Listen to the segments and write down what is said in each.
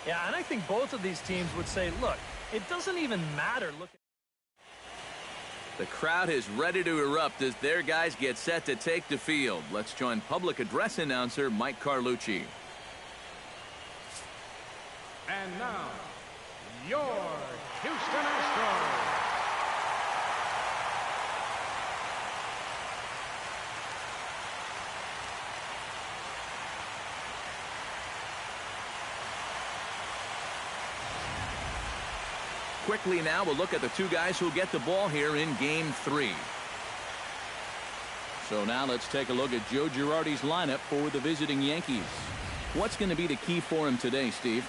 Yeah, and I think both of these teams would say, look, it doesn't even matter. Look. The crowd is ready to erupt as their guys get set to take the field. Let's join public address announcer Mike Carlucci. And now, your Houston Astros. Quickly now, we'll look at the two guys who'll get the ball here in Game 3. So now let's take a look at Joe Girardi's lineup for the visiting Yankees. What's going to be the key for him today, Steve?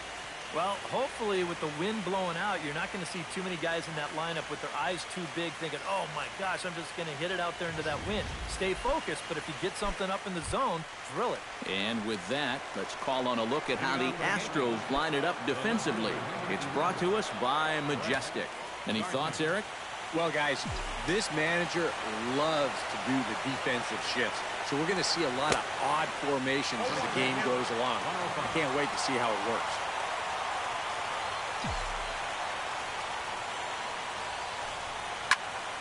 Well, hopefully with the wind blowing out, you're not going to see too many guys in that lineup with their eyes too big thinking, oh my gosh, I'm just going to hit it out there into that wind. Stay focused, but if you get something up in the zone, drill it. And with that, let's call on a look at how the Astros line it up defensively. It's brought to us by Majestic. Any thoughts, Eric? Well, guys, this manager loves to do the defensive shifts. So we're going to see a lot of odd formations as the game goes along. I can't wait to see how it works.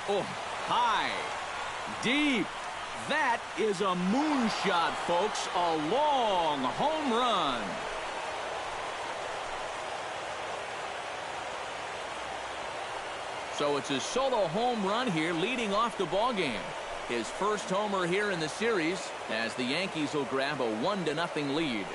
Oh, high, deep. That is a moonshot, folks. A long home run. So it's a solo home run here leading off the ball game. His first homer here in the series as the Yankees will grab a 1-0 lead.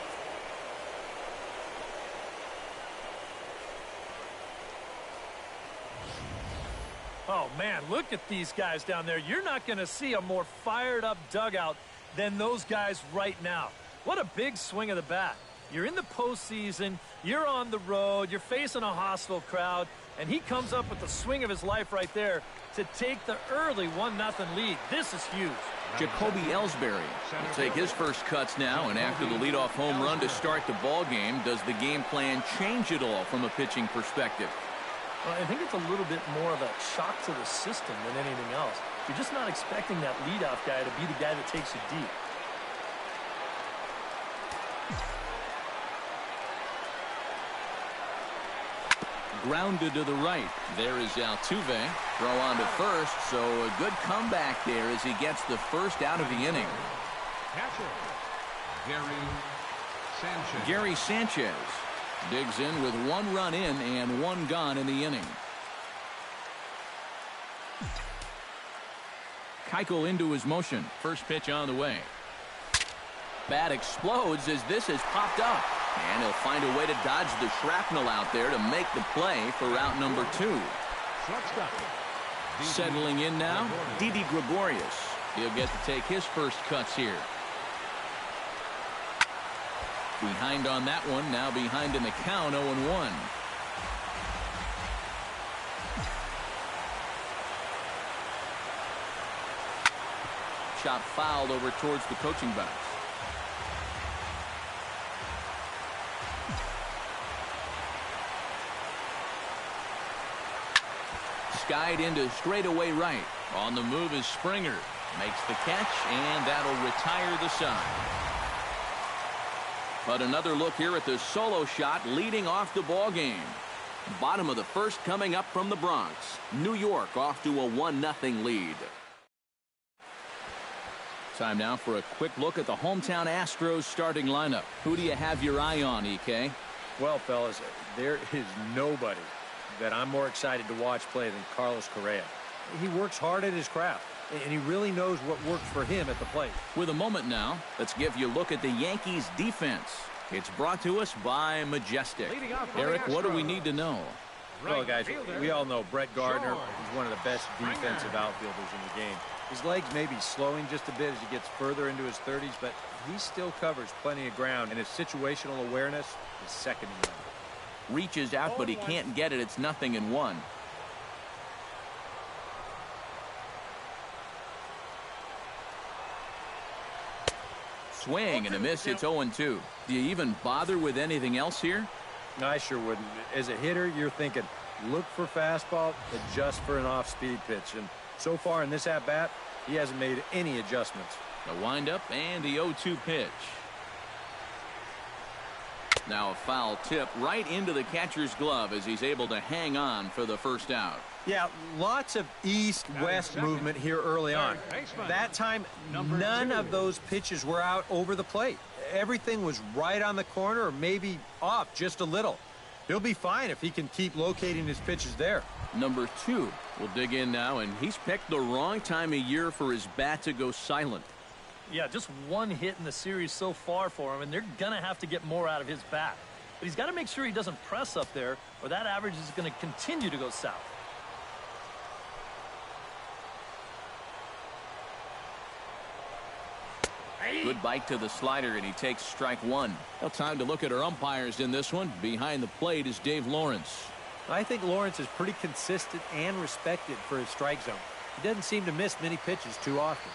Oh, man, look at these guys down there. You're not going to see a more fired-up dugout than those guys right now. What a big swing of the bat. You're in the postseason, you're on the road, you're facing a hostile crowd, and he comes up with the swing of his life right there to take the early 1-0 lead. This is huge. Jacoby Ellsbury will take his first cuts now, and after the leadoff home run to start the ball game, does the game plan change at all from a pitching perspective? Well, I think it's a little bit more of a shock to the system than anything else. You're just not expecting that leadoff guy to be the guy that takes you deep. Grounded to the right. There is Altuve. Throw on to first, so a good comeback there as he gets the first out of the inning. Catcher, Gary Sanchez digs in with 1 run in and 1 gone in the inning. Keuchel into his motion. First pitch on the way. Bat explodes as this has popped up. And he'll find a way to dodge the shrapnel out there to make the play for route number 2. Settling in now, Didi Gregorius. He'll get to take his first cuts here. Behind on that one, now behind in the count, 0-1. Shot fouled over towards the coaching box. Skied into straightaway right. On the move is Springer. Makes the catch, and that'll retire the side. But another look here at the solo shot leading off the ball game. Bottom of the first coming up from the Bronx. New York off to a 1-0 lead. Time now for a quick look at the hometown Astros starting lineup. Who do you have your eye on, EK? Well, fellas, there is nobody that I'm more excited to watch play than Carlos Correa. He works hard at his craft, and he really knows what works for him at the plate. With a moment now, let's give you a look at the Yankees defense. It's brought to us by Majestic. Eric, what do we need to know? Well, guys, we all know Brett Gardner is one of the best defensive outfielders in the game. His legs may be slowing just a bit as he gets further into his 30s, but he still covers plenty of ground, and his situational awareness is second to none. Reaches out, but he can't get it. It's 0-1. Swing and a miss. It's 0-2. Do you even bother with anything else here? No, I sure wouldn't. As a hitter, you're thinking, look for fastball, adjust for an off-speed pitch. And so far in this at-bat, he hasn't made any adjustments. The windup and the 0-2 pitch. Now a foul tip right into the catcher's glove as he's able to hang on for the first out. Yeah, lots of east-west movement here early on. That time, none of those pitches were out over the plate. Everything was right on the corner or maybe off just a little. He'll be fine if he can keep locating his pitches there. Number 2 will dig in now, and he's picked the wrong time of year for his bat to go silent. Yeah, just one hit in the series so far for him, and they're going to have to get more out of his bat. But he's got to make sure he doesn't press up there, or that average is going to continue to go south. Good bite to the slider, and he takes strike 1. Now time to look at our umpires in this one. Behind the plate is Dave Lawrence. I think Lawrence is pretty consistent and respected for his strike zone. He doesn't seem to miss many pitches too often.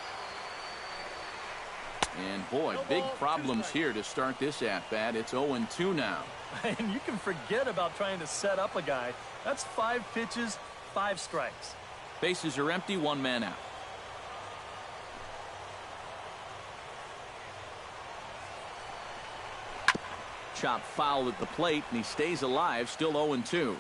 And boy, big problems here to start this at-bat. It's 0-2 now. And you can forget about trying to set up a guy. That's 5 pitches, 5 strikes. Bases are empty, 1 man out. Chop foul at the plate, and he stays alive, still 0-2.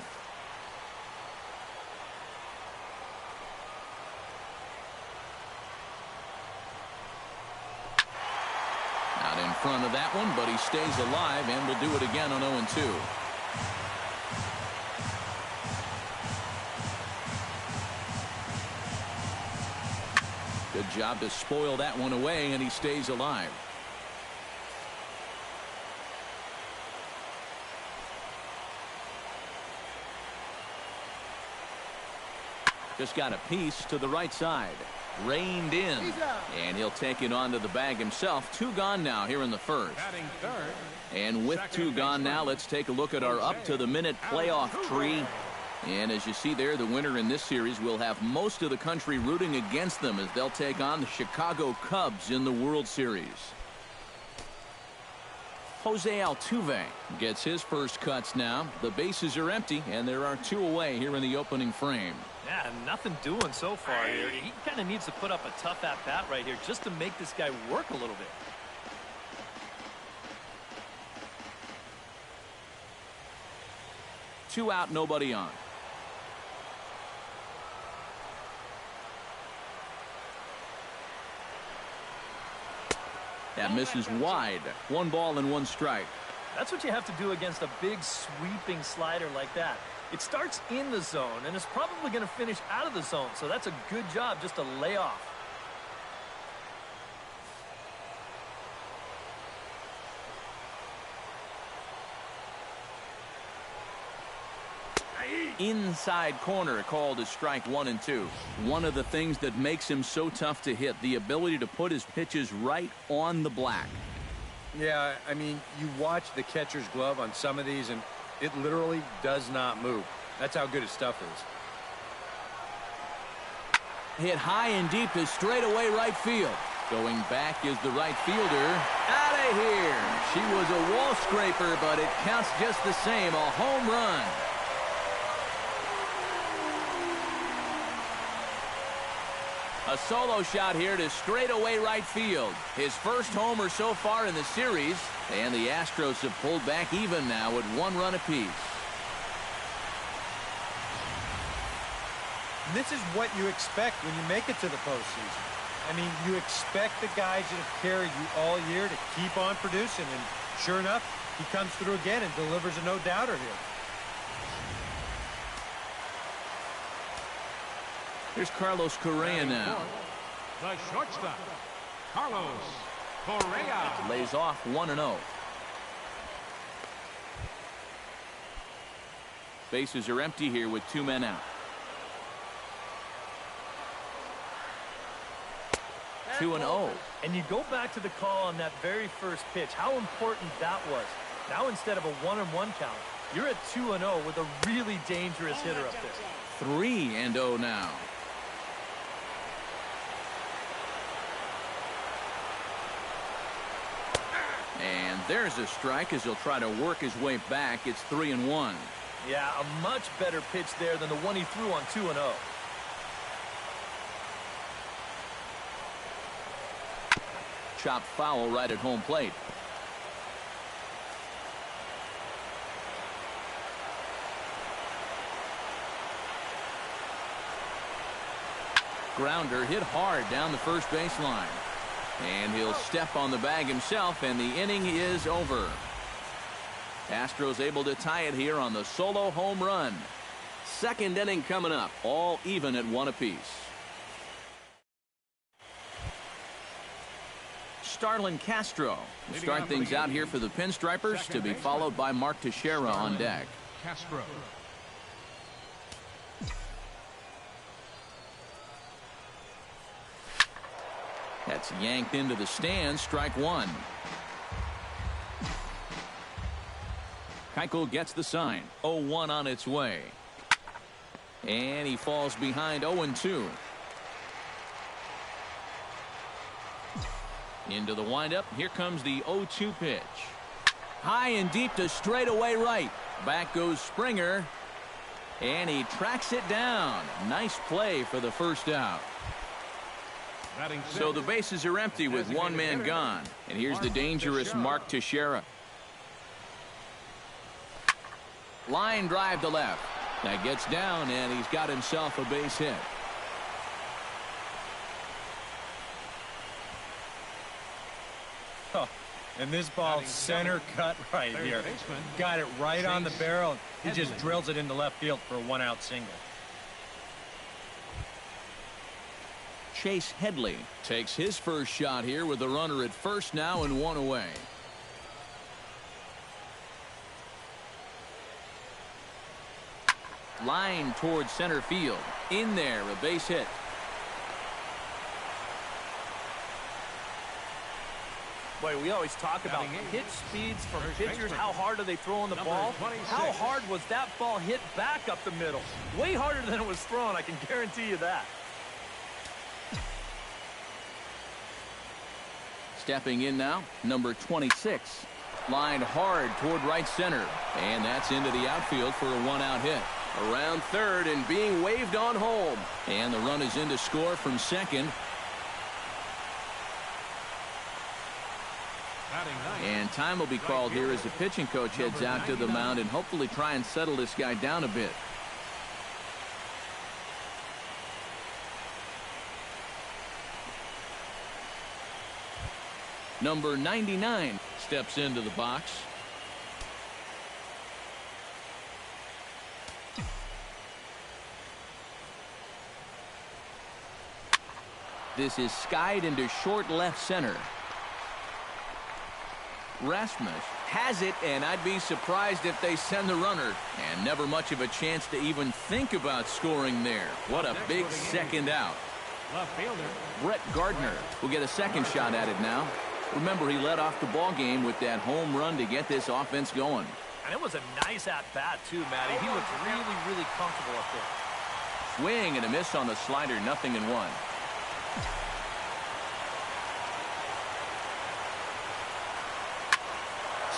Out in front of that one, but he stays alive and will do it again on 0-2. Good job to spoil that one away, and he stays alive. Just got a piece to the right side. Reined in. And he'll take it onto the bag himself. 2 gone now here in the first. And with 2 gone now, let's take a look at our up-to-the-minute playoff tree. And as you see there, the winner in this series will have most of the country rooting against them as they'll take on the Chicago Cubs in the World Series. Jose Altuve gets his first cuts now. The bases are empty, and there are 2 away here in the opening frame. Yeah, nothing doing so far here. He kind of needs to put up a tough at-bat right here just to make this guy work a little bit. Two out, nobody on. That misses wide. 1 ball and 1 strike. That's what you have to do against a big sweeping slider like that. It starts in the zone and is probably going to finish out of the zone, so that's a good job just to lay off. Inside corner called as strike 1 and 2. One of the things that makes him so tough to hit, the ability to put his pitches right on the black. Yeah, I mean, you watch the catcher's glove on some of these, and it literally does not move. That's how good his stuff is. Hit high and deep to straightaway right field. Going back is the right fielder. Out of here. She was a wall scraper, but it counts just the same. A home run. A solo shot here to straightaway right field. His first homer so far in the series. And the Astros have pulled back even now at 1 run apiece. And this is what you expect when you make it to the postseason. I mean, you expect the guys that have carried you all year to keep on producing. And sure enough, he comes through again and delivers a no-doubter here. Here's Carlos Correa now. The shortstop, Carlos Correa. Lays off 1-0. Bases are empty here with 2 men out. 2-0. And you go back to the call on that very first pitch, how important that was. Now instead of a 1-1 count, you're at 2-0 with a really dangerous hitter up there. 3-0 now. And there's a strike as he'll try to work his way back. It's 3-1. Yeah, a much better pitch there than the one he threw on 2-0. Chopped foul right at home plate. grounder hit hard down the first baseline. And he'll step on the bag himself, and the inning is over. Astros able to tie it here on the solo home run. Second inning coming up, all even at 1 apiece. Starlin Castro will start things out here for the Pinstripers, to be followed by Mark Teixeira on deck. Castro. That's yanked into the stands, strike one. Keuchel gets the sign. 0-1 on its way. And he falls behind 0-2. Into the windup. Here comes the 0-2 pitch. High and deep to straightaway right. Back goes Springer. And he tracks it down. Nice play for the first out. So the bases are empty with one man gone. And here's the dangerous Mark Teixeira. Line drive to left. That gets down, and he's got himself a base hit. Oh, and this ball center cut right here. Got it right on the barrel. He just drills it into left field for a one-out single. Chase Headley takes his first shot here with the runner at first now and one away. Line towards center field. In there, a base hit. Boy, we always talk about hit speeds from pitchers. How hard are they throwing the ball? How hard was that ball hit back up the middle? Way harder than it was thrown, I can guarantee you that. Stepping in now, number 26. Lined hard toward right center. And that's into the outfield for a one-out hit. Around third and being waved on home. And the run is in to score from second. And time will be called here as the pitching coach heads out to the mound and hopefully try and settle this guy down a bit. Number 99 steps into the box. This is skied into short left center. Rasmus has it, and I'd be surprised if they send the runner. And never much of a chance to even think about scoring there. What a big second out. Left fielder Brett Gardner will get a second shot at it now. Remember, he led off the ball game with that home run to get this offense going. And it was a nice at-bat, too, Matty. He looked really, really comfortable up there. Swing and a miss on the slider, 0-1.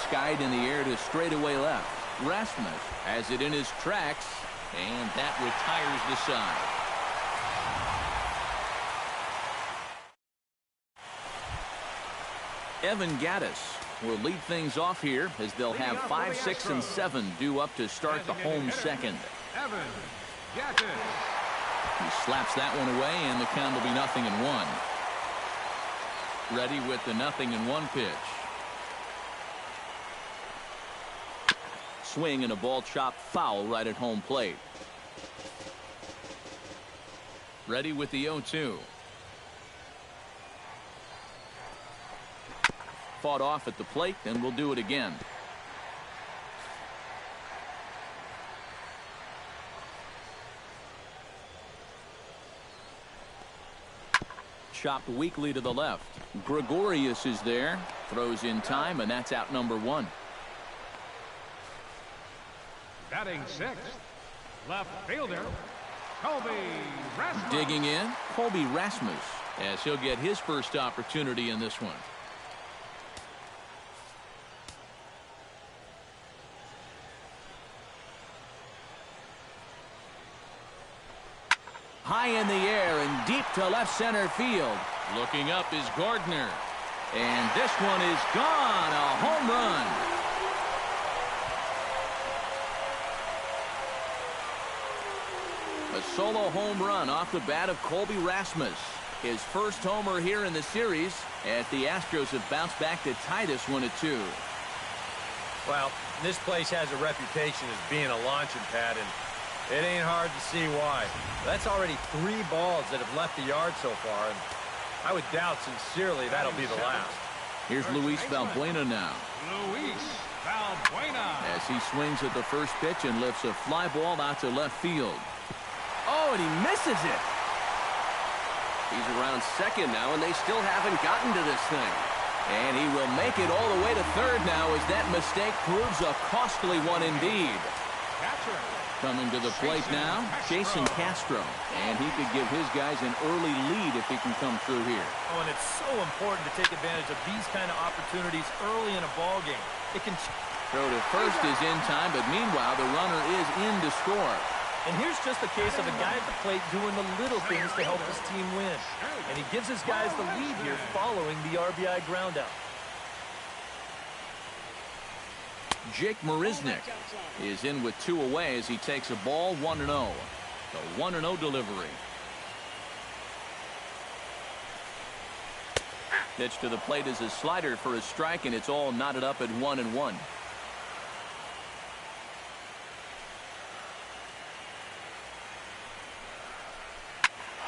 Skied in the air to straightaway left. Rasmus has it in his tracks, and that retires the side. Evan Gattis will lead things off here as they'll have 5, 6, and 7 due up to start the home second. Evan Gattis. He slaps that one away, and the count will be 0-1. Ready with the 0-1 pitch. Swing and a ball chopped foul right at home plate. Ready with the 0-2. Fought off at the plate, and we'll do it again. Chopped weakly to the left. Gregorius is there. Throws in time, and that's out number 1. Batting sixth, left fielder, Colby Rasmus. Digging in, Colby Rasmus, as he'll get his first opportunity in this one. High in the air and deep to left center field. Looking up is Gardner. And this one is gone. A home run. A solo home run off the bat of Colby Rasmus. His first homer here in the series, as the Astros have bounced back to tie this one at 2. Well, this place has a reputation as being a launching pad, and it ain't hard to see why. That's already 3 balls that have left the yard so far, and I would doubt sincerely that'll be the last. Here's Luis Valbuena now. Luis Valbuena. As he swings at the first pitch and lifts a fly ball out to left field. Oh, and he misses it. He's around second now, and they still haven't gotten to this thing. And he will make it all the way to third now, as that mistake proves a costly one indeed. Catcher. Coming to the plate now, Jason Castro. And he could give his guys an early lead if he can come through here. Oh, and it's so important to take advantage of these kind of opportunities early in a ball game. It can... Throw to first is in time, but meanwhile, the runner is in to score. And here's just a case of a guy at the plate doing the little things to help his team win. And he gives his guys the lead here following the RBI groundout. Jake Marisnick is in with 2 away as he takes a ball 1-0. The 1-0 delivery. Pitch to the plate is a slider for a strike, and it's all knotted up at 1-1.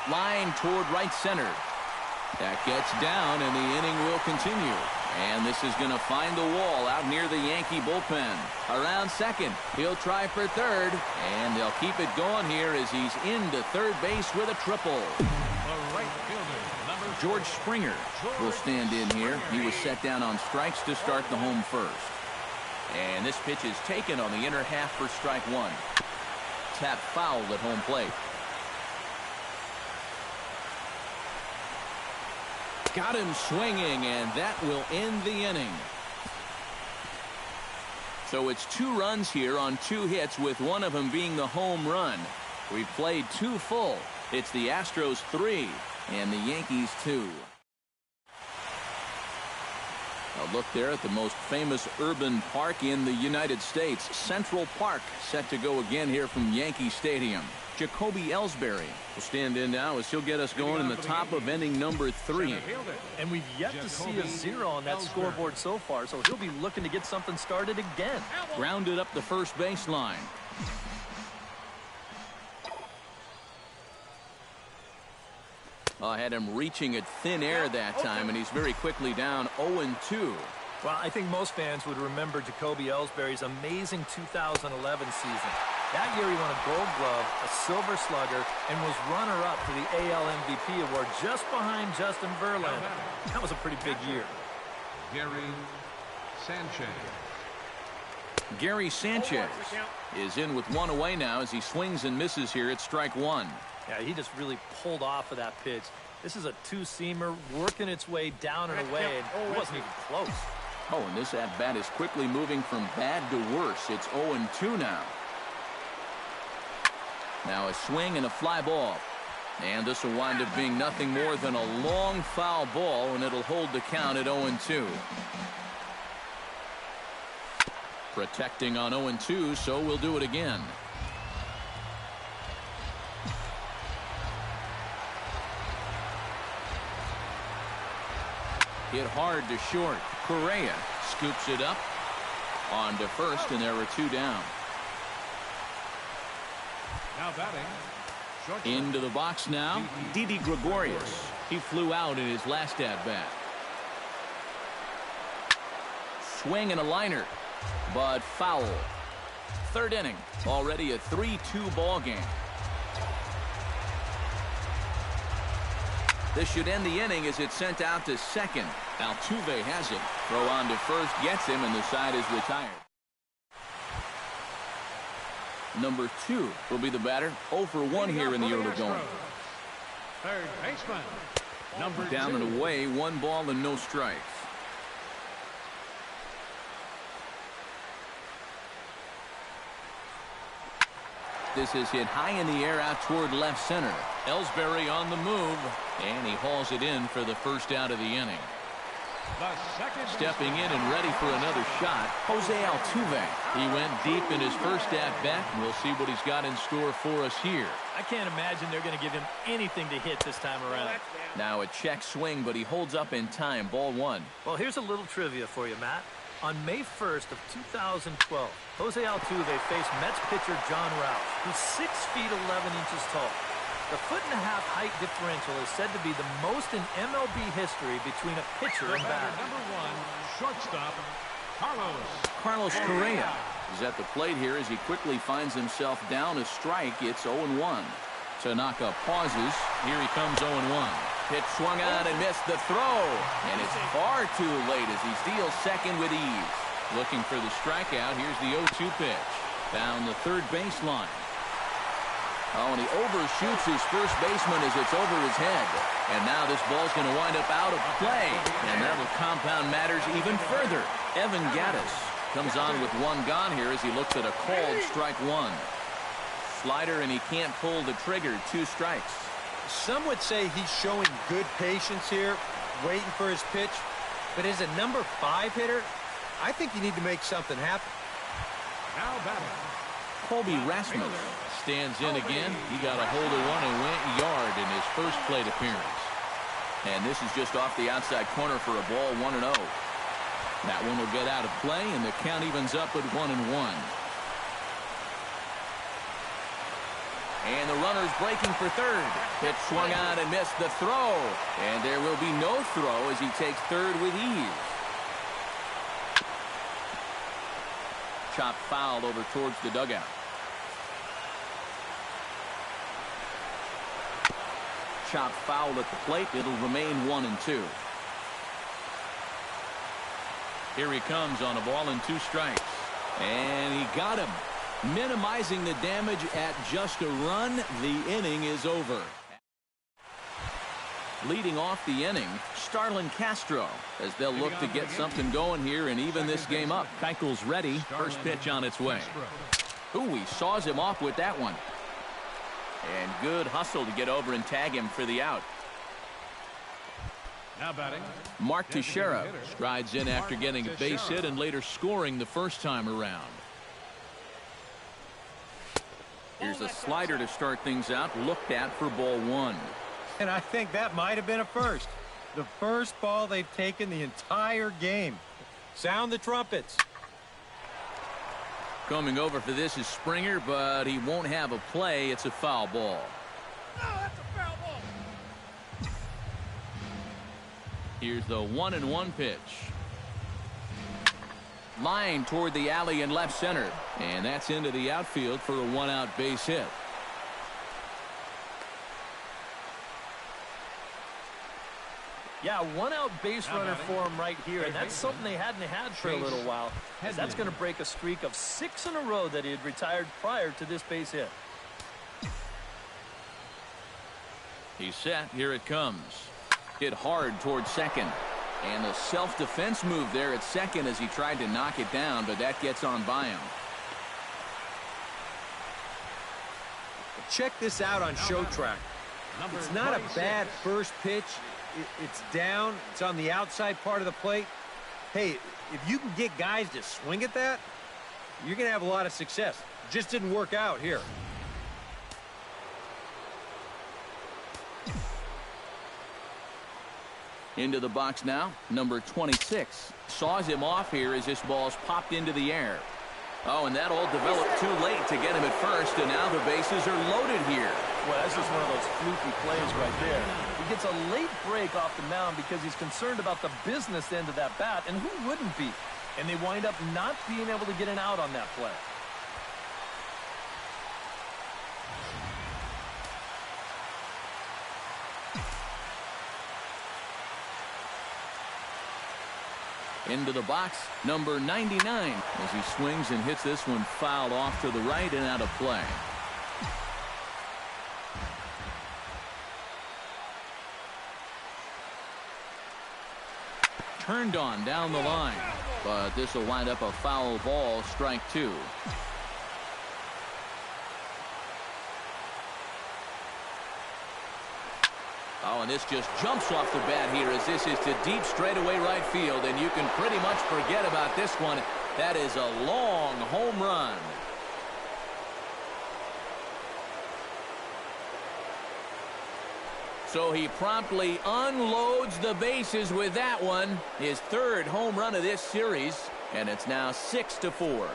Line toward right center. That gets down, and the inning will continue. And this is going to find the wall out near the Yankee bullpen. Around second, he'll try for third, and they'll keep it going here as he's into third base with a triple. The right fielder, number George Springer will stand in here. He was set down on strikes to start the home first. And this pitch is taken on the inner half for strike 1. Tap foul at home plate. Got him swinging, and that will end the inning. So it's 2 runs here on 2 hits, with one of them being the home run. We've played 2 full. It's the Astros 3 and the Yankees 2. A look there at the most famous urban park in the United States, Central Park, set to go again here from Yankee Stadium. Jacoby Ellsbury will stand in now as he'll get us going in the top of inning number 3. And we've yet to see a 0 on that scoreboard so far, so he'll be looking to get something started again. Grounded up the first baseline. I had him reaching at thin air that time, and he's very quickly down 0-2. Well, I think most fans would remember Jacoby Ellsbury's amazing 2011 season. That year he won a Gold Glove, a Silver Slugger, and was runner-up to the AL MVP award just behind Justin Verlander. That was a pretty big year. Gary Sanchez. Gary Sanchez is in with 1 away now as he swings and misses here at strike 1. Yeah, he just really pulled off of that pitch. This is a 2-seamer working its way down and away, and it wasn't even close. Oh, and this at-bat is quickly moving from bad to worse. It's 0-2 now. Now a swing and a fly ball. And this will wind up being nothing more than a long foul ball, and it'll hold the count at 0-2. Protecting on 0-2, so we'll do it again. Hit hard to short. Correa scoops it up on to first, and there are 2 down. Now batting. Into the box now, Didi Gregorius. He flew out in his last at-bat. Swing and a liner, but foul. Third inning, already a 3-2 ball game. This should end the inning as it's sent out to second. Altuve has it. Throw on to first, gets him, and the side is retired. Number 2 will be the batter. 0 for 1 here in the early going. Third baseman. Number Down 2. and away, 1 ball and no strikes. This is hit high in the air out toward left center. Ellsbury on the move, and he hauls it in for the first out of the inning. The second Stepping in and ready for another shot, Jose Altuve. He went deep in his first at-bat, and we'll see what he's got in store for us here. I can't imagine they're going to give him anything to hit this time around. Now a check swing, but he holds up in time. Ball one. Well, here's a little trivia for you, Matt. On May 1st of 2012, Jose Altuve faced Mets pitcher John Roush, who's 6 feet 11 inches tall. The 1.5-foot height differential is said to be the most in MLB history between a pitcher and batter. number 1, shortstop, Carlos Correa is at the plate here as he quickly finds himself down a strike. It's 0-1. Tanaka pauses. Here he comes 0-1. Pitch swung out and missed the throw. And it's far too late as he steals second with ease. Looking for the strikeout. Here's the 0-2 pitch. Down the third baseline. Oh, and he overshoots his first baseman as it's over his head. And now this ball's going to wind up out of play. And that'll compound matters even further. Evan Gattis comes on with one gone here as he looks at a called strike one. Slider, and he can't pull the trigger. 2 strikes. Some would say he's showing good patience here, waiting for his pitch. But as a number 5 hitter, I think you need to make something happen. Now batting, Colby Rasmus stands in again. He got a hold of one and went yard in his first plate appearance. And this is just off the outside corner for a ball, 1-0. That one will get out of play, and the count evens up at 1-1. And the runner's breaking for third. Pitch swung out and missed the throw. And there will be no throw as he takes third with ease. Chop foul over towards the dugout. Chop foul at the plate. It'll remain 1-2. Here he comes on a ball and 2 strikes. And he got him. Minimizing the damage at just a run. The inning is over. Leading off the inning, Starlin Castro, as they'll look to get something going here and even this game up. Keuchel's ready. First pitch on its way. Ooh, he saws him off with that one. And good hustle to get over and tag him for the out. now batting, Mark Teixeira strides in after getting a base hit and later scoring the first time around. Here's a slider to start things out, looked at for ball 1. And I think that might have been a first. The first ball they've taken the entire game. Sound the trumpets. Coming over for this is Springer, but he won't have a play. It's a foul ball. No, that's a foul ball. Here's the 1-1 pitch. Line toward the alley in left center. And that's into the outfield for a 1-out base hit. Yeah, 1-out base runner for him right here, and that's something they hadn't had for a little while. That's going to break a streak of 6 in a row that he had retired prior to this base hit. He's set. Here it comes. Hit hard towards second. And the self-defense move there at second as he tried to knock it down, but that gets on by him. Check this out on Show Track. It's not a bad first pitch. It's down. It's on the outside part of the plate. Hey, if you can get guys to swing at that, you're going to have a lot of success. Just didn't work out here. Into the box now, number 26. Saws him off here as this ball's popped into the air. Oh, and that all developed too late to get him at first, and now the bases are loaded here. Well, that's just one of those fluky plays right there. He gets a late break off the mound because he's concerned about the business end of that bat, and who wouldn't be? And they wind up not being able to get an out on that play. Into the box, number 99, as he swings and hits this one fouled off to the right and out of play. Turned on down the line, but this will wind up a foul ball, strike 2. Oh, and this just jumps off the bat here as this is to deep straightaway right field, and you can pretty much forget about this one. That is a long home run. So he promptly unloads the bases with that one. His third home run of this series, and it's now 6-4.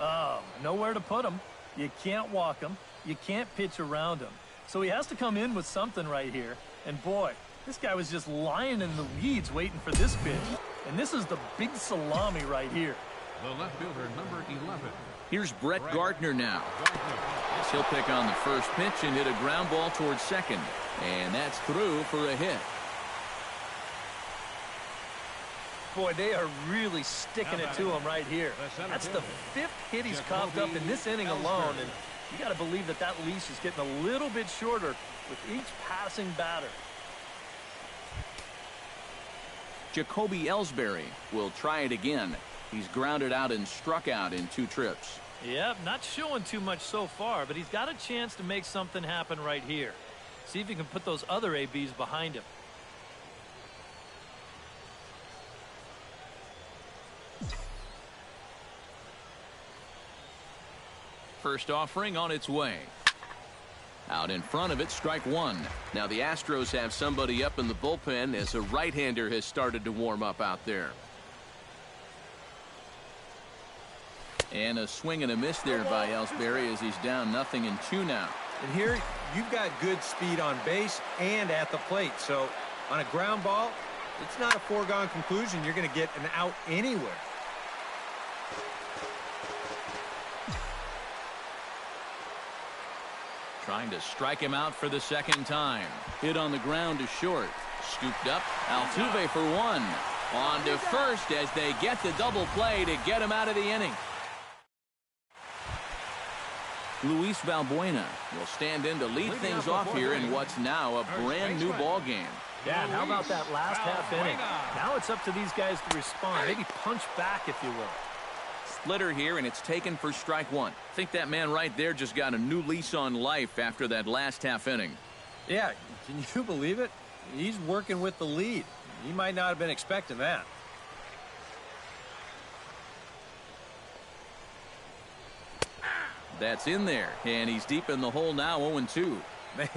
Oh, nowhere to put him. You can't walk him. You can't pitch around him. So he has to come in with something right here. And boy, this guy was just lying in the weeds waiting for this pitch. And this is the big salami right here. The left fielder, number 11. Here's Brett Gardner now. As he'll pick on the first pitch and hit a ground ball towards second. And that's through for a hit. Boy, they are really sticking it to him right here. That's the 5th hit he's coughed up in this inning alone, and you got to believe that that leash is getting a little bit shorter with each passing batter. Jacoby Ellsbury will try it again. He's grounded out and struck out in 2 trips. Yep, not showing too much so far, but he's got a chance to make something happen right here. See if he can put those other ABs behind him. First offering on its way. Out in front of it, strike one. Now the Astros have somebody up in the bullpen as a right-hander has started to warm up out there. And a swing and a miss there by Ellsbury as he's down 0-2 now. And here you've got good speed on base and at the plate. So on a ground ball, it's not a foregone conclusion you're going to get an out anywhere. Trying to strike him out for the second time. Hit on the ground to short. Scooped up. Altuve for one. On to first as they get the double play to get him out of the inning. Luis Valbuena will stand in to lead things off here in what's now a brand new ball game. Yeah, and how about that last half inning? Now it's up to these guys to respond. Maybe punch back, if you will. Splitter here, and it's taken for strike one. I think that man right there just got a new lease on life after that last half inning. Yeah, can you believe it? He's working with the lead. He might not have been expecting that. That's in there, and he's deep in the hole now, 0-2. Man,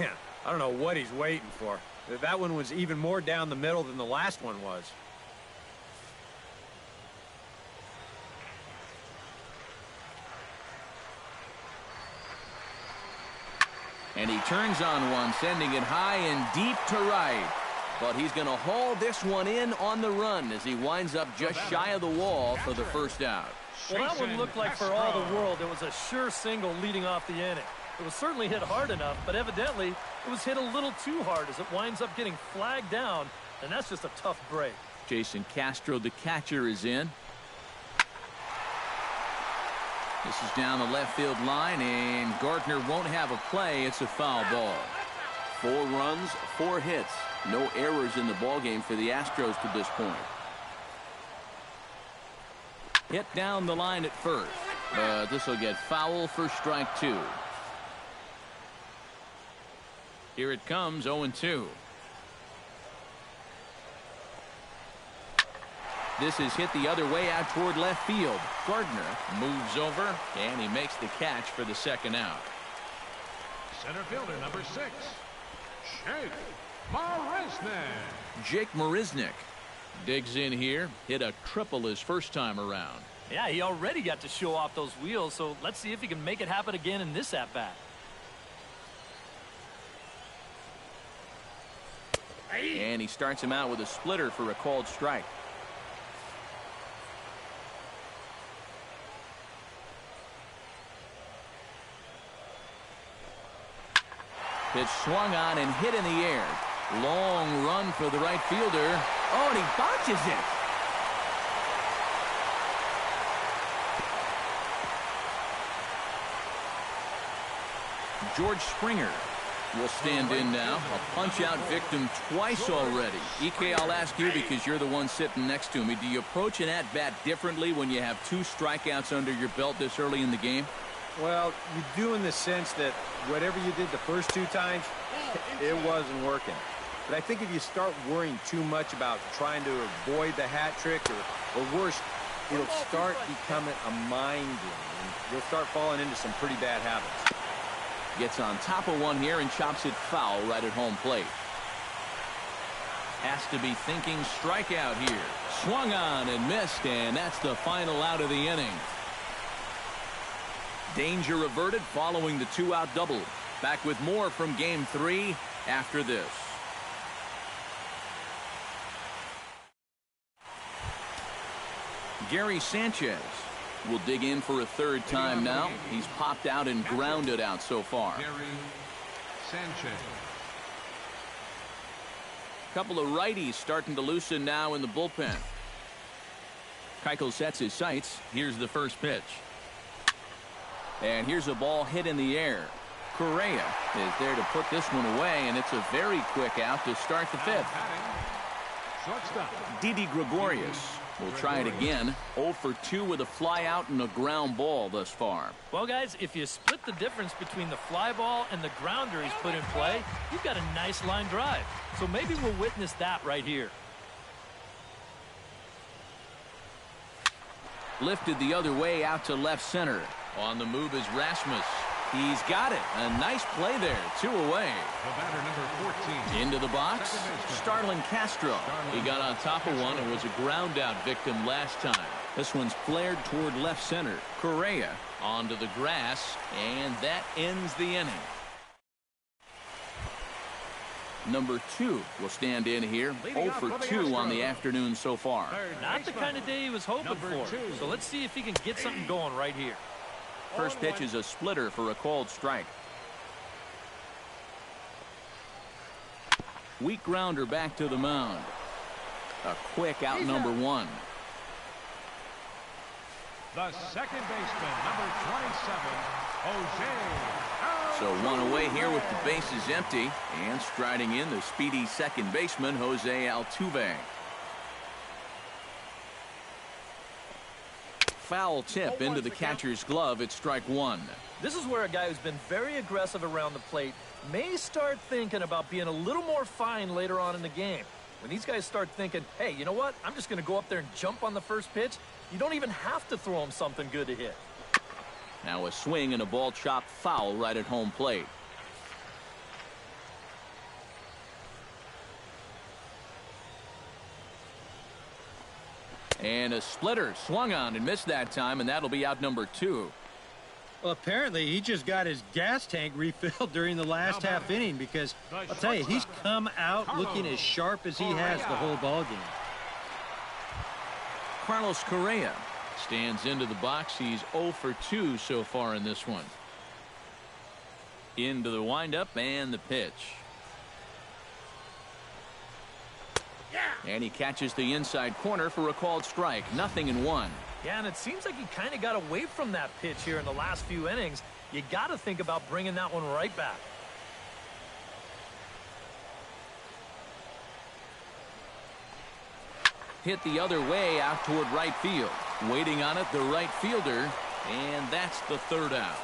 I don't know what he's waiting for. That one was even more down the middle than the last one was. And he turns on one, sending it high and deep to right. But he's going to haul this one in on the run as he winds up just shy of the wall for the first out. Well, that one looked like for all the world it was a sure single leading off the inning. It was certainly hit hard enough, but evidently it was hit a little too hard as it winds up getting flagged down, and that's just a tough break. Jason Castro, the catcher, is in. This is down the left field line, and Gardner won't have a play. It's a foul ball. 4 runs, 4 hits. No errors in the ballgame for the Astros to this point. Hit down the line at first, but this will get foul for strike 2. Here it comes, 0-2. This is hit the other way out toward left field. Gardner moves over, and he makes the catch for the second out. Center fielder, number 6, Jake Marisnick. Jake Marisnick digs in here, hit a triple his first time around. Yeah, he already got to show off those wheels, so let's see if he can make it happen again in this at-bat. And he starts him out with a splitter for a called strike. Pitch swung on and hit in the air. Long run for the right fielder. Oh, and he botches it. George Springer will stand in now. A punch-out victim twice already. EK, I'll ask you because you're the one sitting next to me. Do you approach an at-bat differently when you have 2 strikeouts under your belt this early in the game? Well, you do in the sense that whatever you did the first 2 times, it wasn't working. But I think if you start worrying too much about trying to avoid the hat trick or worse, it'll start becoming a mind game. And you'll start falling into some pretty bad habits. Gets on top of one here and chops it foul right at home plate. Has to be thinking strikeout here. Swung on and missed, and that's the final out of the inning. Danger averted following the 2-out double. Back with more from Game 3 after this. Gary Sanchez will dig in for a 3rd time now. He's popped out and grounded out so far. Gary Sanchez. Couple of righties starting to loosen now in the bullpen. Keuchel sets his sights. Here's the first pitch. And here's a ball hit in the air. Correa is there to put this one away, and it's a very quick out to start the 5th. Didi Gregorius will try it again. 0 for 2 with a fly out and a ground ball thus far. Well, guys, if you split the difference between the fly ball and the grounder he's put in play, you've got a nice line drive. So maybe we'll witness that right here. Lifted the other way out to left center. On the move is Rasmus. He's got it. A nice play there. 2 away. The batter, number 14. Into the box, Starlin Castro. He got on top of one and was a ground out victim last time. This one's flared toward left center. Correa onto the grass, and that ends the inning. Number 2 will stand in here. 0 for 2 on the afternoon so far. Not the kind of day he was hoping for. So let's see if he can get something going right here. First pitch is a splitter for a called strike. Weak grounder back to the mound. A quick out number 1. The second baseman, number 27, Jose. So 1 away here with the bases empty, and striding in the speedy second baseman, Jose Altuve. Foul tip into the catcher's glove at strike 1. This is where a guy who's been very aggressive around the plate may start thinking about being a little more fine later on in the game. When these guys start thinking, hey, you know what? I'm just going to go up there and jump on the first pitch. You don't even have to throw him something good to hit. Now a swing and a ball chopped foul right at home plate. And a splitter swung on and missed that time, and that'll be out number 2. Well, apparently he just got his gas tank refilled during the last half inning, because I'll tell you, he's come out looking as sharp as he has the whole ball game. Carlos Correa stands into the box. He's 0 for 2 so far in this one. Into the windup and the pitch. And he catches the inside corner for a called strike. 0-1. Yeah, and it seems like he kind of got away from that pitch here in the last few innings. You got to think about bringing that one right back. Hit the other way out toward right field. Waiting on it, the right fielder. And that's the 3rd out.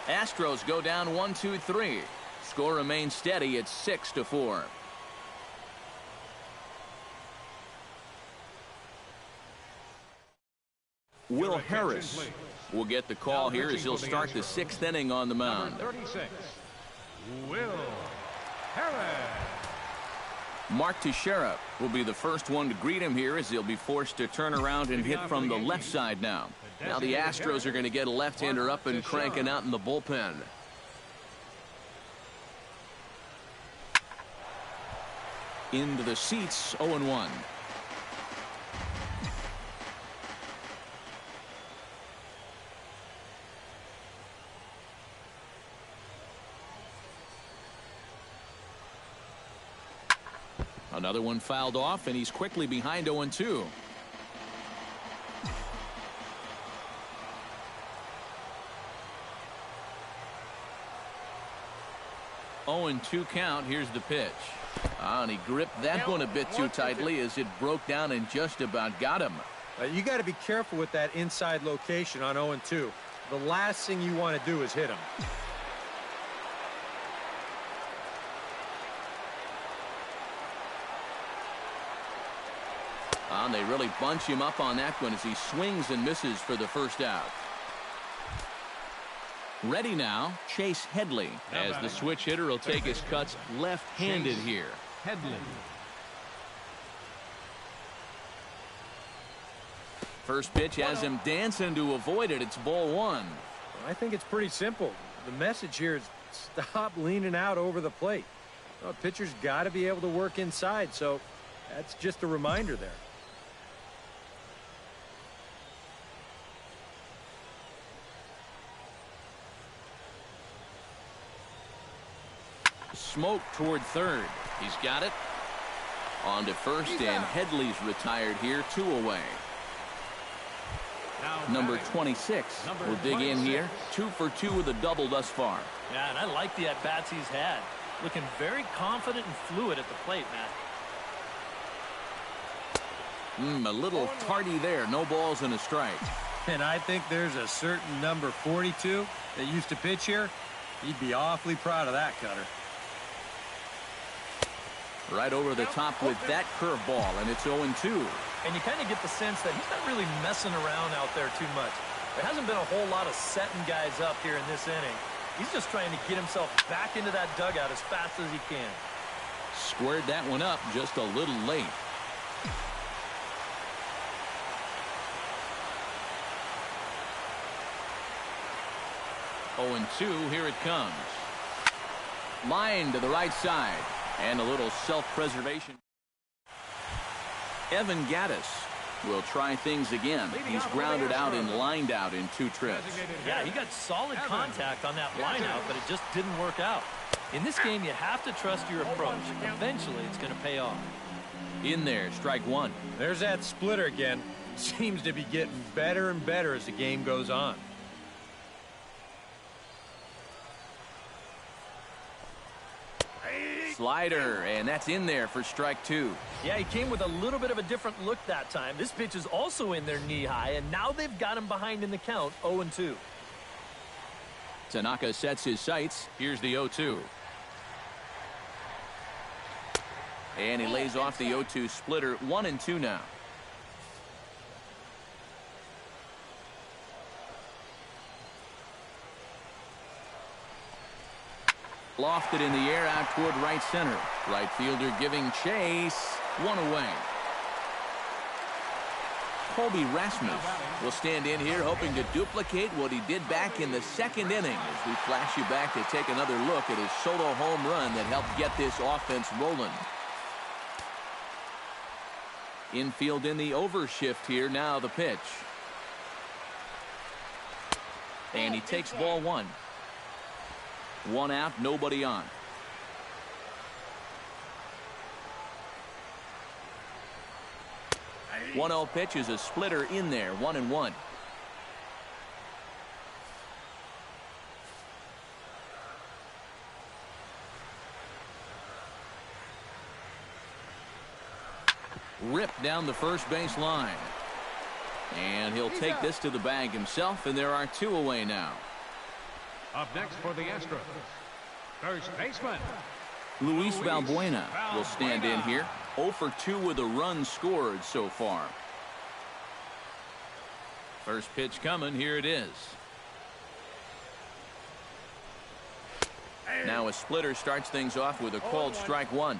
Astros go down 1-2-3. Score remains steady at 6-4. Will Harris will get the call here as he'll start the 6th inning on the mound. Number 36, Will Harris. Mark Teixeira will be the first one to greet him here as he'll be forced to turn around and hit from the left side now. Now the Astros are going to get a left-hander up and cranking out in the bullpen. Into the seats, 0-1. Another one fouled off, and he's quickly behind 0-2. 0-2 count. Here's the pitch. And he gripped that one a bit too tightly as it broke down and just about got him. You got to be careful with that inside location on 0-2. The last thing you want to do is hit him. And they really bunch him up on that one as he swings and misses for the first out. Ready now, Chase Headley, as the switch hitter will take his cuts left-handed here. Headley. First pitch has him dancing to avoid it. It's ball one. I think it's pretty simple. The message here is stop leaning out over the plate. Well, pitcher's got to be able to work inside, so that's just a reminder there. Smoke toward third. He's got it. On to first, and Headley's retired here, 2 away. Number 26 will dig in here. 2 for 2 with a double thus far. Yeah, and I like the at-bats he's had. Looking very confident and fluid at the plate, Matt. A little tardy there. No balls and a strike. And I think there's a certain number 42 that used to pitch here. He'd be awfully proud of that cutter. Right over the top with that curveball, and it's 0-2. And you kind of get the sense that he's not really messing around out there too much. There hasn't been a whole lot of setting guys up here in this inning. He's just trying to get himself back into that dugout as fast as he can. Squared that one up just a little late. Oh, and 2, here it comes. Line to the right side. And a little self-preservation. Evan Gaddis will try things again. He's grounded out and lined out in 2 trips. Yeah, he got solid contact on that line out, but it just didn't work out. In this game, you have to trust your approach. Eventually, it's going to pay off. In there, strike 1. There's that splitter again. Seems to be getting better and better as the game goes on. Slider, and that's in there for strike 2. Yeah, he came with a little bit of a different look that time. This pitch is also in there knee-high, and now they've got him behind in the count, 0-2. Tanaka sets his sights. Here's the 0-2. And he lays off the 0-2 splitter. 1-2 now. Lofted in the air out toward right center. Right fielder giving chase. 1 away. Colby Rasmus will stand in here hoping to duplicate what he did back in the 2nd inning as we flash you back to take another look at his solo home run that helped get this offense rolling. Infield in the overshift here. Now the pitch. And he takes ball 1. 1 out, nobody on. One 0 pitch is a splitter in there. 1-1. Ripped down the first base line. And he'll take this to the bag himself, and there are 2 away now. Up next for the Astros, first baseman Luis Valbuena will stand in here. 0 for 2 with a run scored so far. First pitch coming. Here it is. Now a splitter starts things off with a called strike 1.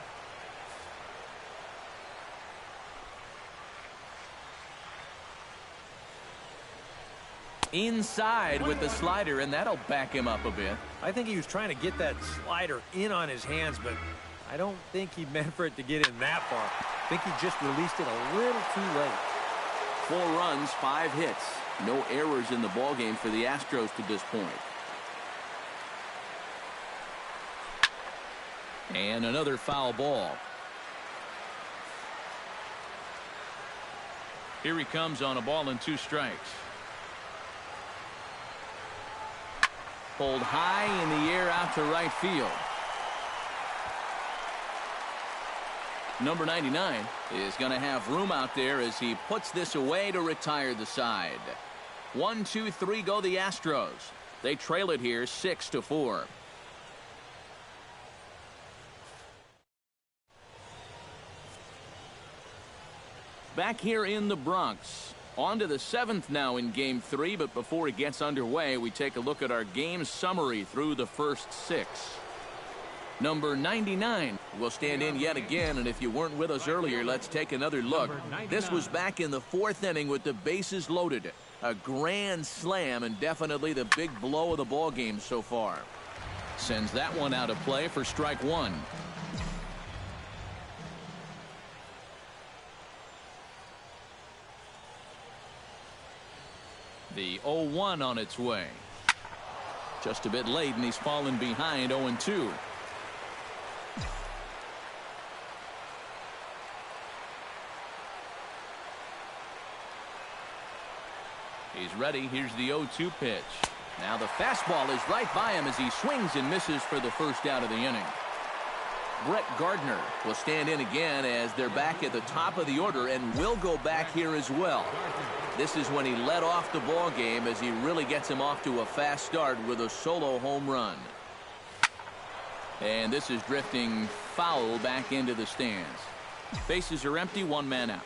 Inside with the slider, and that'll back him up a bit. I think he was trying to get that slider in on his hands, but I don't think he meant for it to get in that far. I think he just released it a little too late. 4 runs, 5 hits. No errors in the ballgame for the Astros to this point. And another foul ball. Here he comes on a ball and 2 strikes. Pulled high in the air out to right field. Number 99 is going to have room out there as he puts this away to retire the side. 1, 2, 3 go the Astros. They trail it here 6-4. Back here in the Bronx. On to the 7th now in Game 3, but before it gets underway, we take a look at our game summary through the first 6. Number 99 will stand in yet again, and if you weren't with us earlier, let's take another look. This was back in the 4th inning with the bases loaded. A grand slam and definitely the big blow of the ball game so far. Sends that one out of play for strike 1. The 0-1 on its way. Just a bit late, and he's fallen behind 0-2. He's ready. Here's the 0-2 pitch. Now the fastball is right by him as he swings and misses for the first out of the inning. Brett Gardner will stand in again as they're back at the top of the order and will go back here as well. This is when he led off the ball game as he really gets him off to a fast start with a solo home run. And this is drifting foul back into the stands. Bases are empty, 1 man out.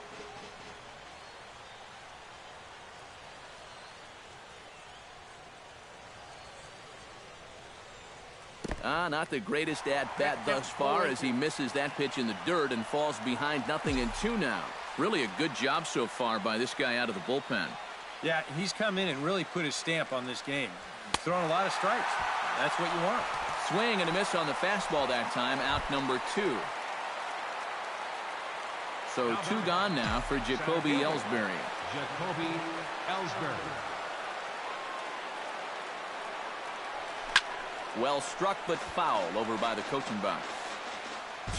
Not the greatest at-bat thus far as he misses that pitch in the dirt and falls behind 0-2 now. Really a good job so far by this guy out of the bullpen. Yeah, he's come in and really put his stamp on this game. He's thrown a lot of strikes. That's what you want. Swing and a miss on the fastball that time, out number 2. So 2 gone now for Jacoby Ellsbury. Jacoby Ellsbury. Well struck but foul over by the coaching box.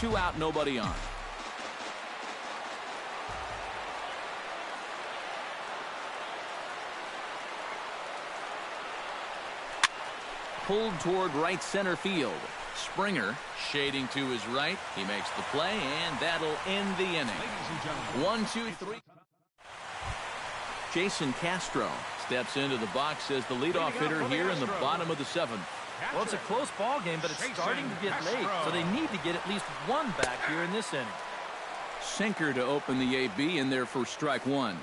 2 out, nobody on. Pulled toward right center field. Springer shading to his right. He makes the play, and that'll end the inning. 1, 2, 3. Jason Castro steps into the box as the leadoff hitter here in the bottom of the 7th. Well, it's a close ball game, but it's starting to get late, so they need to get at least 1 back here in this inning. Sinker to open the AB in there for strike 1.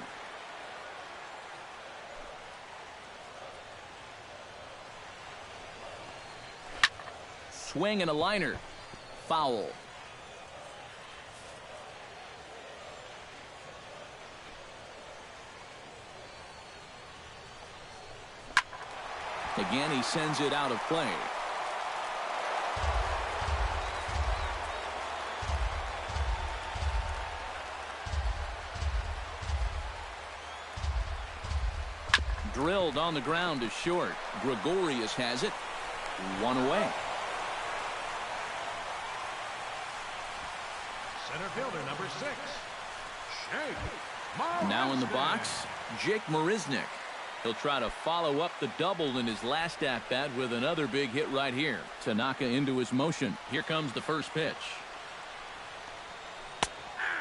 Swing and a liner. Foul. Again, he sends it out of play. Drilled on the ground to short. Gregorius has it. 1 away. Center fielder number 6. Jake. Now in the box, Jake Marisnick. He'll try to follow up the double in his last at-bat with another big hit right here. Tanaka into his motion. Here comes the first pitch.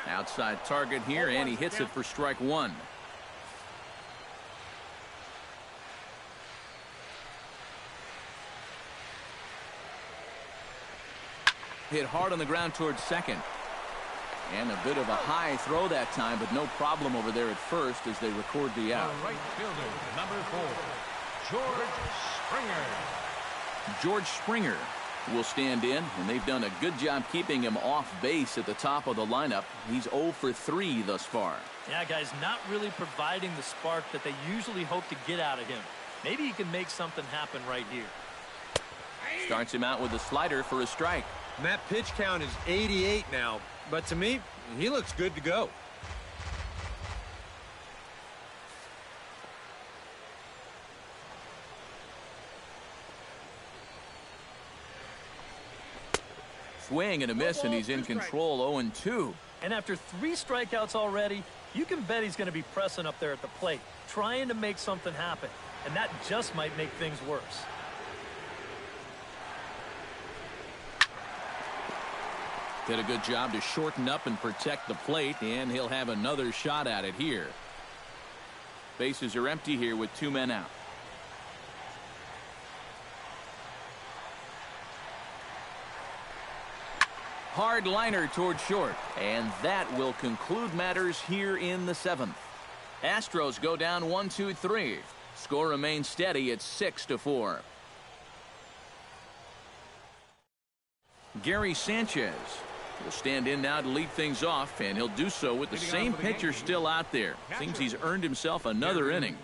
Outside target here, and he hits it for strike 1. Hit hard on the ground towards second. And a bit of a high throw that time, but no problem over there at first as they record the out. Right fielder, number 4, George Springer. George Springer will stand in, and they've done a good job keeping him off base at the top of the lineup. He's 0 for 3 thus far. Yeah, guys, not really providing the spark that they usually hope to get out of him. Maybe he can make something happen right here. Starts him out with a slider for a strike. And that pitch count is 88 now. But to me, he looks good to go. Swing and a miss, and he's in control 0-2. And after 3 strikeouts already, you can bet he's going to be pressing up there at the plate, trying to make something happen. And that just might make things worse. Did a good job to shorten up and protect the plate, and he'll have another shot at it here. Bases are empty here with 2 men out. Hard liner toward short, and that will conclude matters here in the 7th. Astros go down 1-2-3. Score remains steady at 6-4. Gary Sanchez will stand in now to lead things off, and he'll do so with the same pitcher still out there. Seems he's earned himself another inning.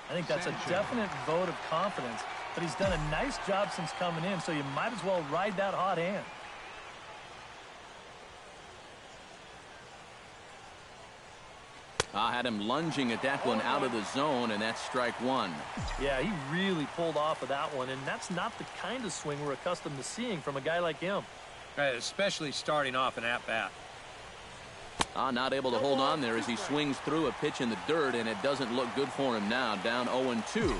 I think that's a definite vote of confidence, but he's done a nice job since coming in, so you might as well ride that hot hand. I had him lunging at that one out of the zone, and that's strike one. Yeah, he really pulled off of that one, and that's not the kind of swing we're accustomed to seeing from a guy like him. Right, especially starting off an at-bat. Not able to hold on there as he swings through a pitch in the dirt, and it doesn't look good for him now. Down 0-2.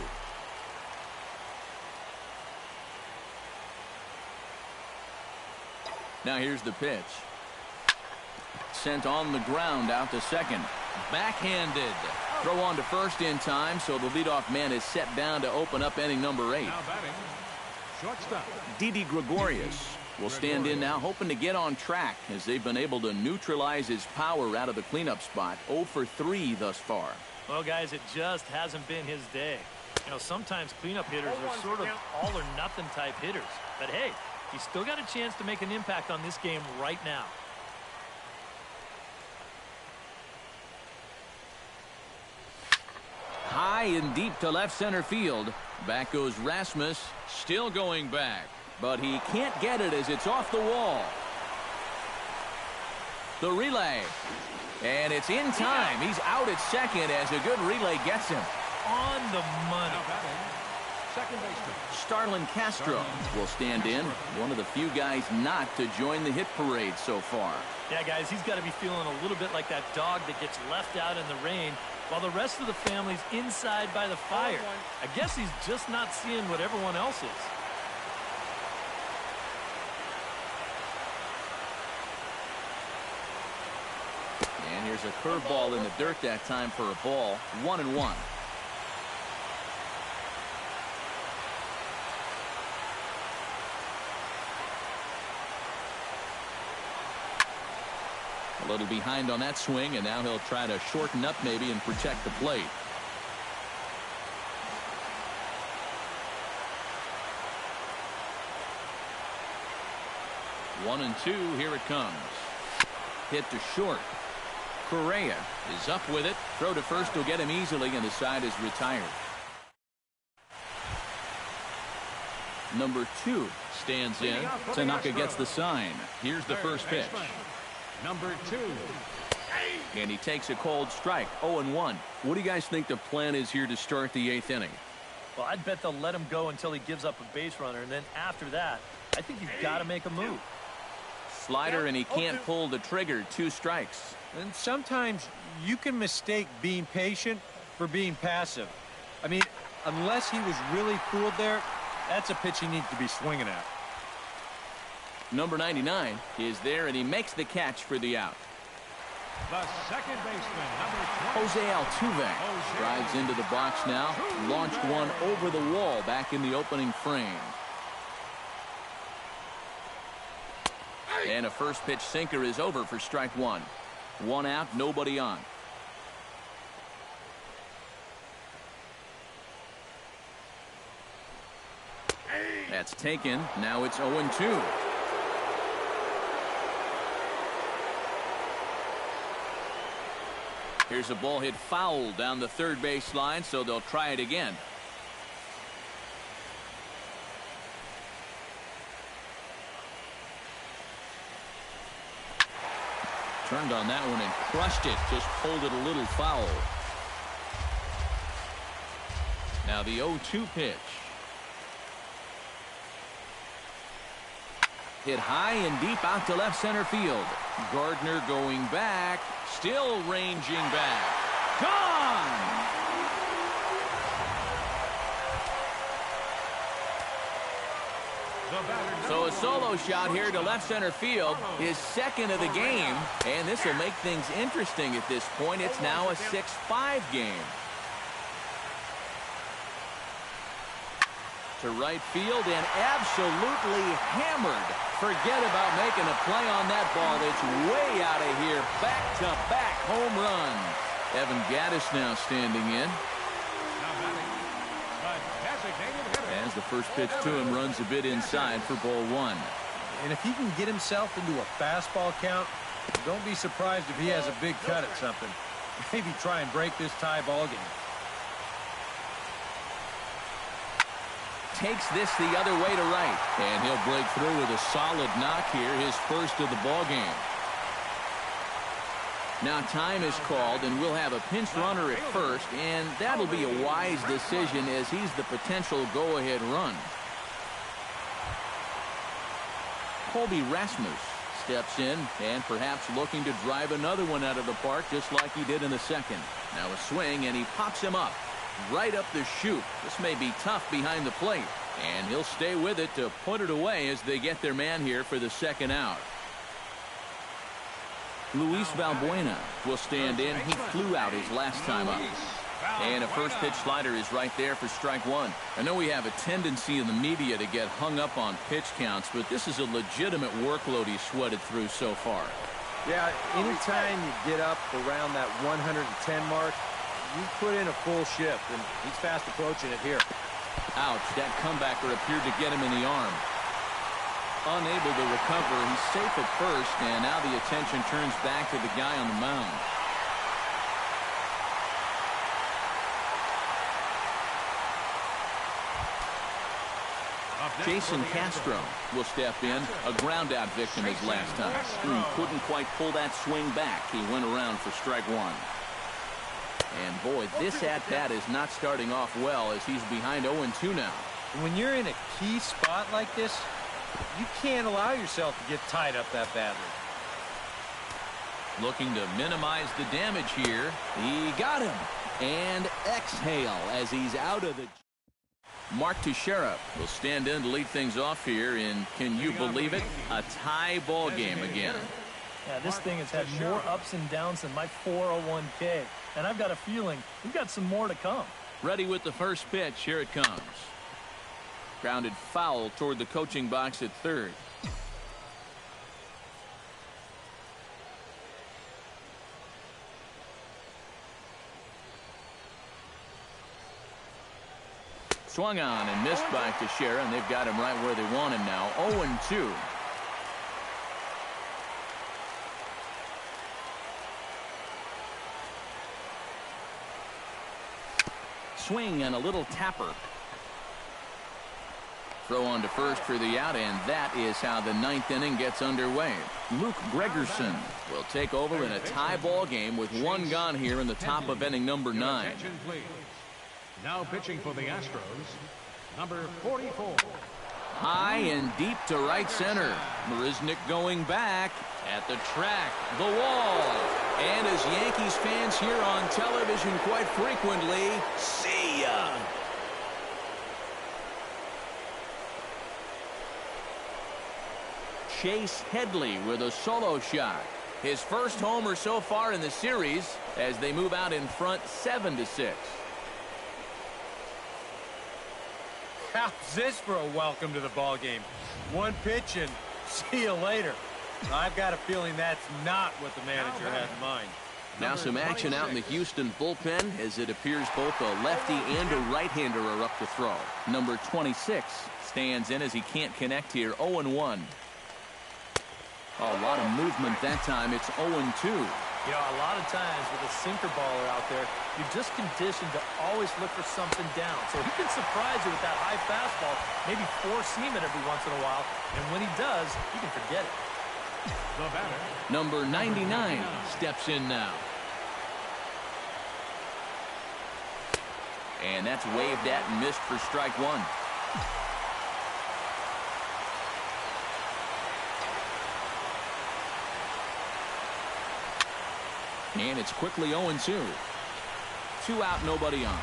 Now here's the pitch. Sent on the ground out to second. Backhanded. Throw on to first in time, so the leadoff man is set down to open up inning number 8. Now batting, shortstop. Didi Gregorius will stand in now, hoping to get on track as they've been able to neutralize his power out of the cleanup spot. 0 for 3 thus far. Well, guys, it just hasn't been his day. You know, sometimes cleanup hitters are sort of all-or-nothing type hitters. But, hey, he's still got a chance to make an impact on this game right now. High and deep to left center field. Back goes Rasmus, still going back. But he can't get it as it's off the wall. The relay. And it's in time. He's out at second as a good relay gets him. On the money. Now batting, second baseman. Starlin Castro will stand in. One of the few guys not to join the hit parade so far. Yeah, guys, he's got to be feeling a little bit like that dog that gets left out in the rain while the rest of the family's inside by the fire. I guess he's just not seeing what everyone else is. And here's a curveball in the dirt that time for a ball. 1-1. A little behind on that swing, and now he'll try to shorten up maybe and protect the plate. One and two, here it comes. Hit to short. Correa is up with it. Throw to first will get him easily, and the side is retired. Number 2 stands in. Tanaka gets the sign. Here's the first pitch. Number 2. And he takes a cold strike. 0-1. What do you guys think the plan is here to start the 8th inning? Well, I'd bet they'll let him go until he gives up a base runner, and then after that, I think you've got to make a move. Slider, and he can't pull the trigger. 2 strikes. And sometimes you can mistake being patient for being passive. I mean, unless he was really fooled there, that's a pitch he needs to be swinging at. Number 99 is there, and he makes the catch for the out. The second baseman, number 20. Jose Altuve drives into the box now. Launched one over the wall back in the opening frame. And a first pitch sinker is over for strike 1. 1 out, nobody on. That's taken. Now it's 0-2. Here's a ball hit foul down the third base line, so they'll try it again. Turned on that one and crushed it. Just pulled it a little foul. Now the 0-2 pitch. Hit high and deep out to left center field. Gardner going back. Still ranging back. Gone! So a solo shot here to left center field, his second of the game, and this will make things interesting at this point. It's now a 6-5 game. To right field and absolutely hammered. Forget about making a play on that ball. It's way out of here. Back-to-back home runs. Evan Gaddis now standing in. As the first pitch to him runs a bit inside for ball one. And if he can get himself into a fastball count, don't be surprised if he has a big cut at something. Maybe try and break this tie ball game. Takes this the other way to right. And he'll break through with a solid knock here, his first of the ball game. Now time is called, and we'll have a pinch runner at first, and that'll be a wise decision as he's the potential go-ahead run. Colby Rasmus steps in and perhaps looking to drive another one out of the park just like he did in the second. Now a swing, and he pops him up. Right up the chute. This may be tough behind the plate, and he'll stay with it to put it away as they get their man here for the second out. Luis Valbuena will stand in. He flew out his last time up. And a first pitch slider is right there for strike one. I know we have a tendency in the media to get hung up on pitch counts, but this is a legitimate workload he's sweated through so far. Yeah, anytime you get up around that 110 mark, you put in a full shift, and he's fast approaching it here. Ouch, that comebacker appeared to get him in the arm. Unable to recover, he's safe at first, and now the attention turns back to the guy on the mound. Jason Castro will step in, a ground-out victim his last time. He couldn't quite pull that swing back. He went around for strike one. And boy, this at-bat is not starting off well as he's behind 0-2 now. When you're in a key spot like this, you can't allow yourself to get tied up that badly. Looking to minimize the damage here. He got him. And exhale as he's out of the... Mark Teixeira will stand in to lead things off here in, can you believe it, a tie ball game again. Yeah, this thing has had more ups and downs than my 401k. And I've got a feeling we've got some more to come. Ready with the first pitch. Here it comes. Grounded foul toward the coaching box at third. Swung on and missed by Teixeira, and they've got him right where they want him now. 0-2. Swing and a little tapper. Throw on to first for the out, and that is how the ninth inning gets underway. Luke Gregerson will take over in a tie ball game with one gone here in the top of inning number 9. Now pitching for the Astros, number 44. High and deep to right center. Marisnick going back at the track, the wall. And as Yankees fans hear on television quite frequently, see ya. Chase Headley with a solo shot. His first homer so far in the series as they move out in front 7-6. How's this for a welcome to the ball game? One pitch and see you later. I've got a feeling that's not what the manager had in mind. Now some action out in the Houston bullpen as it appears both a lefty and a right-hander are up to throw. Number 26 stands in as he can't connect here. 0-1. A lot of movement that time. It's 0-2. You know, a lot of times with a sinker baller out there, you're just conditioned to always look for something down. So he can surprise you with that high fastball, maybe four seam it every once in a while. And when he does, you can forget it. The batter. Number 99 steps in now. And that's waved at and missed for strike one. And it's quickly 0-2. 2 out, nobody on.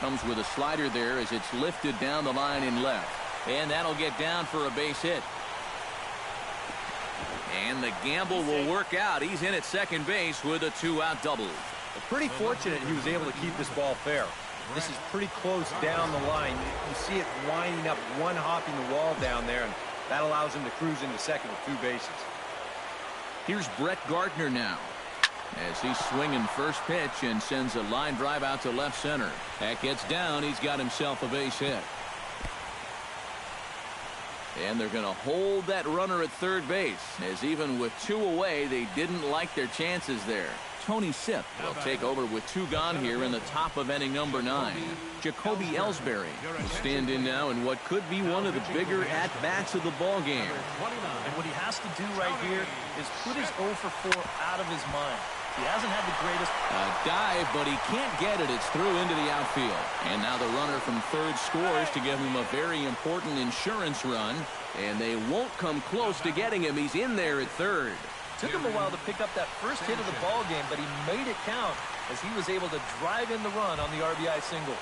Comes with a slider there as it's lifted down the line in left. And that'll get down for a base hit. And the gamble will work out. He's in at second base with a 2-out double. Pretty fortunate he was able to keep this ball fair. This is pretty close down the line. You see it winding up, one hopping the wall down there, and that allows him to cruise into second with 2 bases. Here's Brett Gardner now, as he's swinging first pitch and sends a line drive out to left center. That gets down. He's got himself a base hit. And they're going to hold that runner at third base, as even with 2 away, they didn't like their chances there. Tony Sipp will take over with 2 gone here in the top of inning number 9. Jacoby Ellsbury will stand in now in what could be one of the bigger at-bats of the ball game. And what he has to do right here is put his 0 for 4 out of his mind. He hasn't had the greatest dive, but he can't get it. It's through into the outfield. And now the runner from third scores to give him a very important insurance run. And they won't come close to getting him. He's in there at third. Took him a while to pick up that first hit of the ball game, but he made it count as he was able to drive in the run on the RBI single.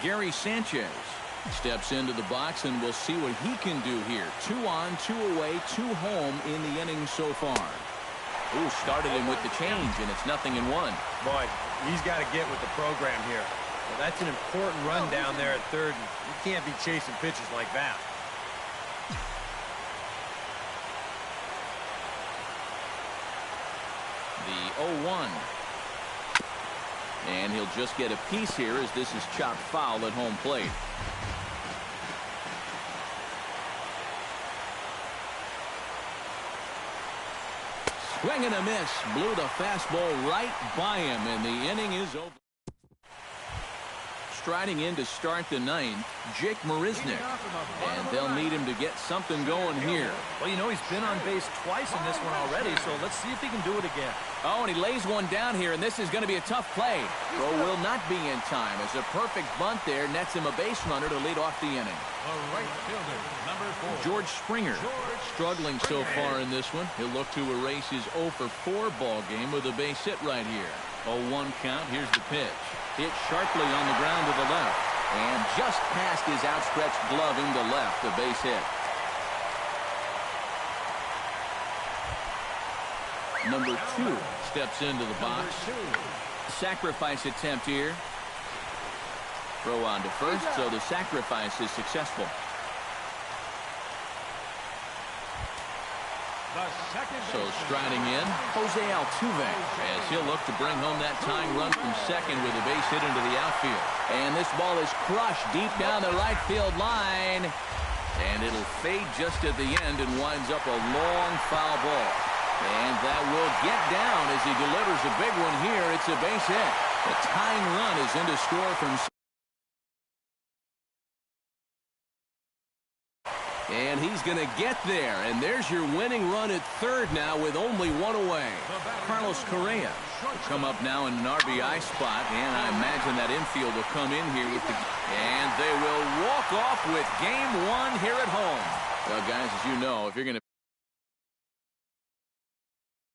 Gary Sanchez steps into the box, and we'll see what he can do here. 2 on, 2 away, 2 home in the inning so far. Ooh, started him with the change, and it's 0-1. Boy, he's got to get with the program here. Well, that's an important run down there at third, and you can't be chasing pitches like that. The 0-1. And he'll just get a piece here as this is chopped foul at home plate. Swing and a miss. Blew the fastball right by him, and the inning is over. Striding in to start the 9th, Jake Marisnick. And they'll need him to get something going here. Well, you know, he's been on base twice in this one already, so let's see if he can do it again. Oh, and he lays one down here, and this is going to be a tough play. Throw will not be in time, as a perfect bunt there nets him a base runner to lead off the inning. The right fielder, number 4. George Springer struggling so far in this one. He'll look to erase his 0 for 4 ball game with a base hit right here. 0-1 count. Here's the pitch. Hit sharply on the ground to the left. And just past his outstretched glove into left, a base hit. Number 2 steps into the box. Sacrifice attempt here. Throw on to first, so the sacrifice is successful. So striding in, Jose Altuve, as he'll look to bring home that tying run from second with a base hit into the outfield. And this ball is crushed deep down the right field line. And it'll fade just at the end and winds up a long foul ball. And that will get down as he delivers a big one here. It's a base hit. The tying run is in to score from. And he's going to get there. And there's your winning run at third now with only 1 away. Carlos Correa will come up now in an RBI spot. And I imagine that infield will come in here with the. And they will walk off with game 1 here at home. Well, guys, as you know, if you're going to